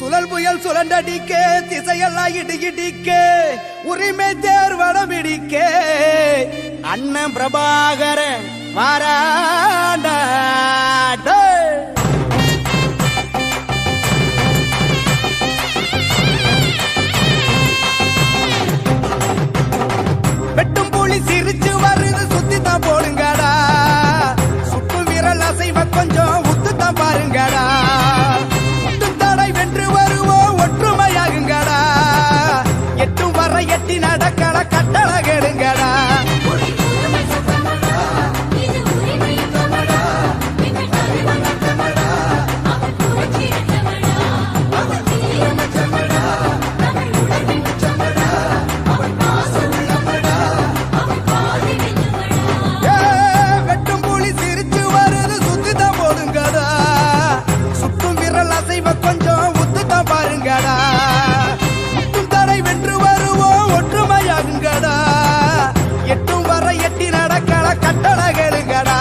சுழல் புயல் சுழண்டடிக்க திசையெல்லாம் இடிக்க உரிமை தேர்வடம் இடிக்க அண்ணன் பிரபாகரன் வாராண்டா வெட்டும் புலி சிரிச்சு வருது சுத்தித்தான் போடுங்கடா சுட்டு விரல் அசைவ கொஞ்சம் உத்துத்தான் பாருங்கடா வென்று வருவோம் ஒற்றுமையாகுங்கடா எட்டும் வர எட்டி நடக்கட கட்டள கேளுங்கடா வெட்டும் புலி சிரிச்சு வருது சுத்திதான் போடுங்கடா சுட்டும் விரல் அசைவ கொஞ்சம் உத்துத்தான் பாருங்கடா முட்டும் தடை வென்று வருவோம் ஒற்றுமையாகுங்கடா எட்டும் வர எட்டி நடக்கட கட்டள கேளுங்கடா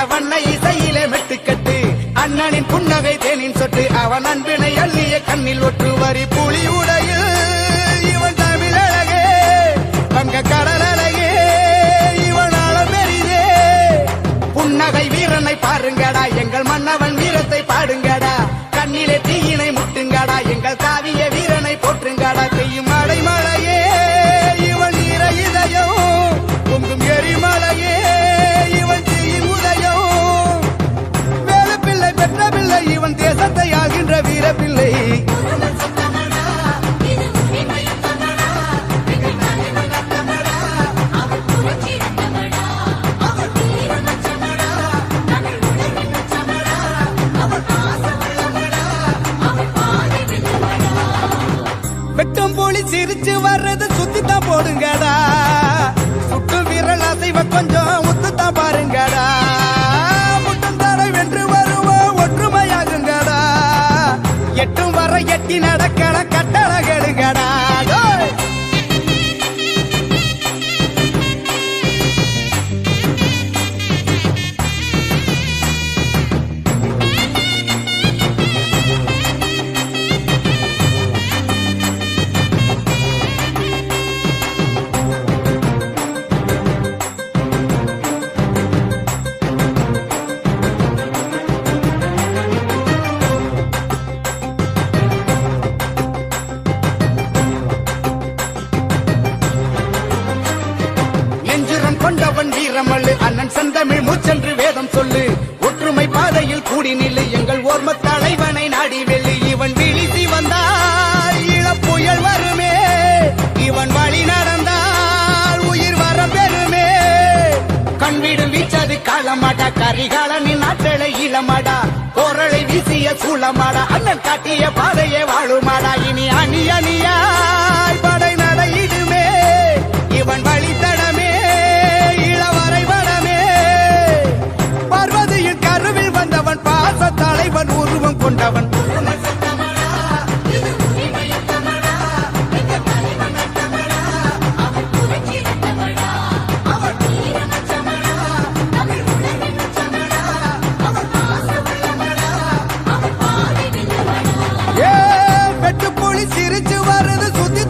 வண்ண இசையிலே மெட்டுக்கட்டு அண்ணனின் புன்னகை தேனின் சொட்டு அவன் அன்பினை அள்ளிய கண்ணில் ஒற்று வரி புலி உடையில் இவன் தமிழ் அழகே வங்க கடல் அழகே இவன் பெரிதே புன்னகை வீரனை பாருங்கடா எங்கள் மன்னவன் வீரத்தை பாடுங்கடா கண்ணிலே தீயினை முட்டுங்கடா எங்கள் காவிய வீரனை போற்றுங்கடா பெய்யும் மழை மழையே இவன் ஈர இதயம் பொங்கும் எரிமலையே இவன் பிள்ளை இவன் தேசத்தை ஆகின்ற வீர பிள்ளை வெட்டும் போலி சிரிச்சு வர்றது சுத்தித்தான் போடுங்கடா சுட்டு விரல் அசைவ கொஞ்சம் உத்துத்தான் பாருங்கடா முட்டும் தடை வென்று ஒற்றுமையாகுங்கடா எட்டும் வர எட்டி நடக்கட கட்டள கெடுங்கடா கொண்டவன் வீரமல்லு அண்ணன் செந்தமிழ் மூச்சென்று வேதம் சொல்லு ஒற்றுமை பாதையில் கூடி நில்லு எங்கள் ஓர்ம தலைவனை நாடி வெள்ளு இவன் விழிசி வந்தால் இளப்புயல் வருமே இவன் வழி நடந்தால் உயிர் வர பெருமே கண்விடும் வீச்சது காலமாடா கரிகாலனின் ஆற்றலை இளமாடா கோரலை வீசிய சூளமாடா அண்ணன் காட்டிய பாதையே வாழுமாடா இனி அணி அணியாய் படை நடையிடுமே இவன் வழித்தடமே பார்வதியின் கருவில் வந்தவன் பாச தலைவன் உருவம் கொண்டவன் வெட்டு புலி சிரிச்சு வருது சுத்தி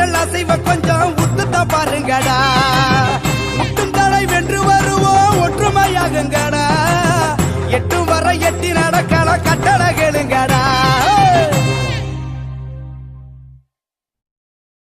எங்கள் அசைவ கொஞ்சம் உத்துத்தான் பாருங்கடா